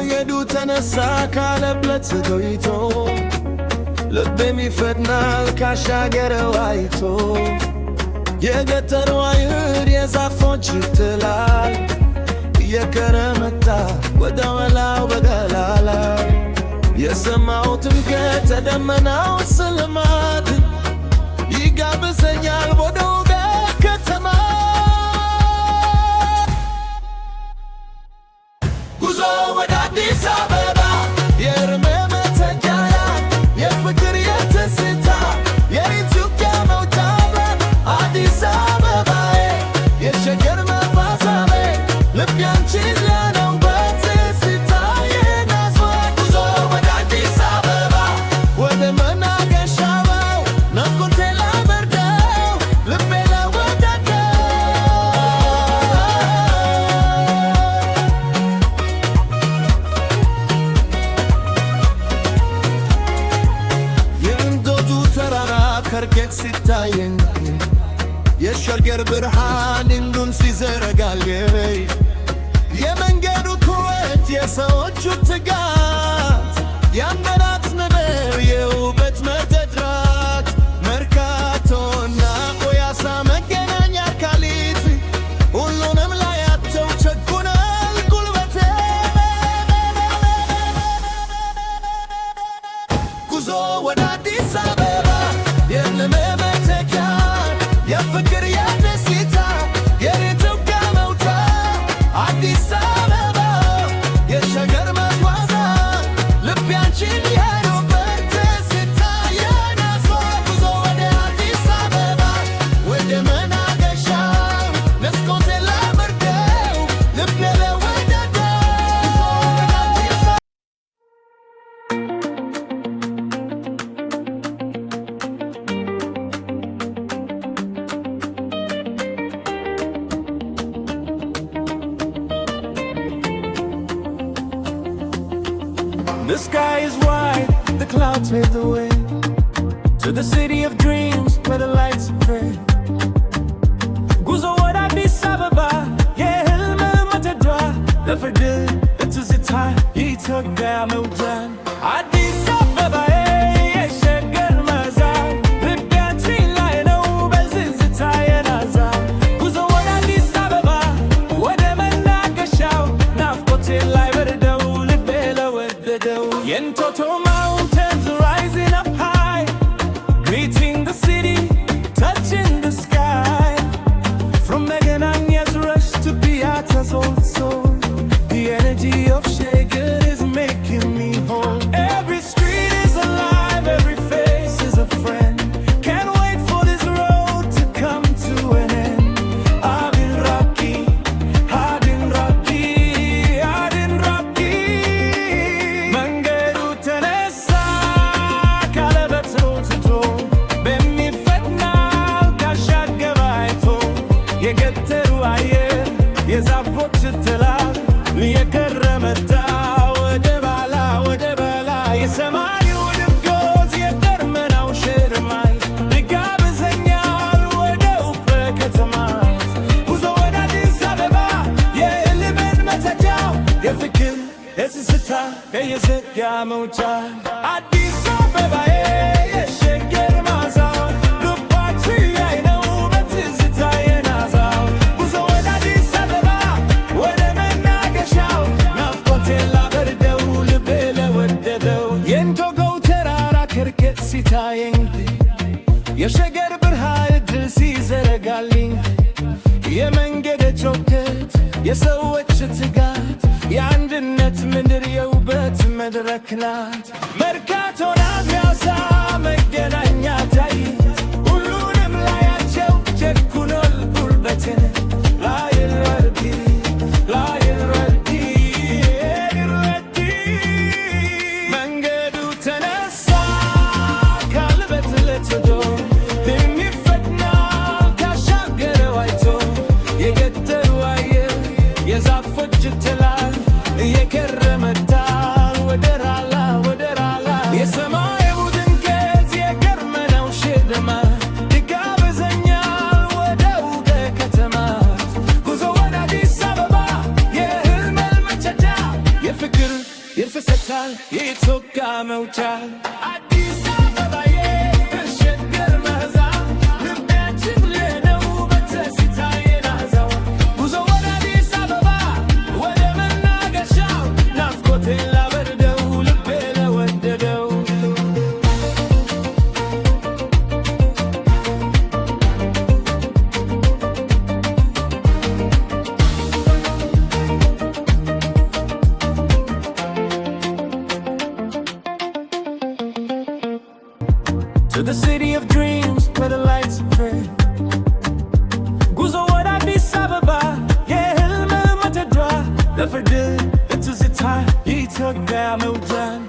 መንገዱ ተነሳ ካለበት ቆይቶ ልቤም ይፈጥናል ካሻገረው አይቶ የገጠሩ አየር የዛፎች ትላል የከረመታ ወደ ወላው በገላላ የሰማሁትን ከተደመናው ስልማት ይጋብዘኛል ወደ ውብ ከተማ ጉዞ ወደ አዲስ አበባ የእርሜ መተኪያ የፍቅር የትዝታ የኢትዮጵያ መውጫ በር አዲስ አበባዬ የሸገር መባዛቤ ልቤ አንቺን ያለው በትዝታዬ ናዝሯት ጉዞ ወደ አዲስ አበባ ወደ መናገሻው ናፍቆቴ ላበርደው ልቤ ለወደደው የእንዶዱ ተራራ ከርቀት ሲታየኝ የሸገር ብርሃን እንዱን ሲዘረጋልኝ የመንገዱ ኩራት የሰዎቹ ትጋት ያመራት ነበር የውበት መተድራት መርካቶና ቆያሳ መገናኛ ካሊት ሁሉንም ላያቸው ቸኩናል ጉልበቴ ጉዞ ወደ አዲስ አበባ የህልሜ መተኪያ የፍቅር የደስታ የኢትዮጵያ መውጫ አዲስ አበባ የሸገር መጓዛ ልቤ አንቺን ያየበት ትዝታዬ ናዝሯት ጉዞ ወደ አዲስ አበባ ወደ መናገሻው ናፍቆቴ ላበርደው ልቤ ለወደደው The sky is white, the clouds pave the way to the city of dreams where the lights are red. ጉዞ ወደ አዲስ አበባ የህልም መተኪያ ለፍቅር ለትዝታ የኢትዮጵያ መውጫ አዲስ አበባዬ የሸገር መዛል ልቤ አንቺን ላይ ነው በትዝታዬ ናዛል ጉዞ ወደ አዲስ አበባ ወደ መናገሻው ናፍቆቴ ላይ በርደው ልቤ ለወደደው Entoto mountains rising up high, greeting the city, touching the sky. From Megananya's rush to Beata's old soul, the energy of Shagar is making me whole. Every street is alive, every face is a friend. Can't wait for this road to come to an end. I've been rocky, I've been rocky, I've been rocky. መንገዱ ተነሳ ካለበት ሮጥቶ በሚፈጥናል ካሻገረ አይቶ የገጠሩ አየር የዛፎች ትላል የከረመታ ወደ ባላ የሰማዩ ድምቀት የደመናው ሽርማይ ይጋብዘኛል ወደ ውብ ከተማ ጉዞ ወደ አዲስ አበባ የህልሜን መተኪያ የፍቅር የትዝታ የዘጋ መውጫ አዲስ አበባዬ የሸገር ማዛው ልባችሁ ያይ ነው በትዝታዬ ናዛው ጉዞ ወደ አዲስ አበባ ወደ መናገሻው ናፍቆቴ ላበርደው ልቤ ለወደደው የእንቶጎው ተራራ ከርቀት ሲታየኝ የሸገር ብርሃን እድል ሲዘረጋልኝ የመንገድ ጮከት የሰዎች ትጋት የአንድነት ምድር የውበት መድረክ ናት መርካቶና ፒያሳ መገናኛ ታይት ሁሉንም ላያቸው ቸኩኗል ጉልበቴን ላይረዲ መንገዱ ተነሳ ካልበት ለትዶ የሚፈጥናል ካሻገረው አይቶ የገጠሩ አየር የዛፎች ትላል የከረመታል ወደራላ የሰማዩ ድንገት የገርመናው ሽልማ ይጋብዘኛል ወደ ውብ ከተማ ጉዞ ወደ አዲስ አበባ የህልሜ መተኪያ የፍቅር to the city of dreams where the lights are red. ጉዞ ወደ አዲስ አበባ የህልም መተዷ ለፍርድ ለትዝታ የኢትዮጵያ መውጃን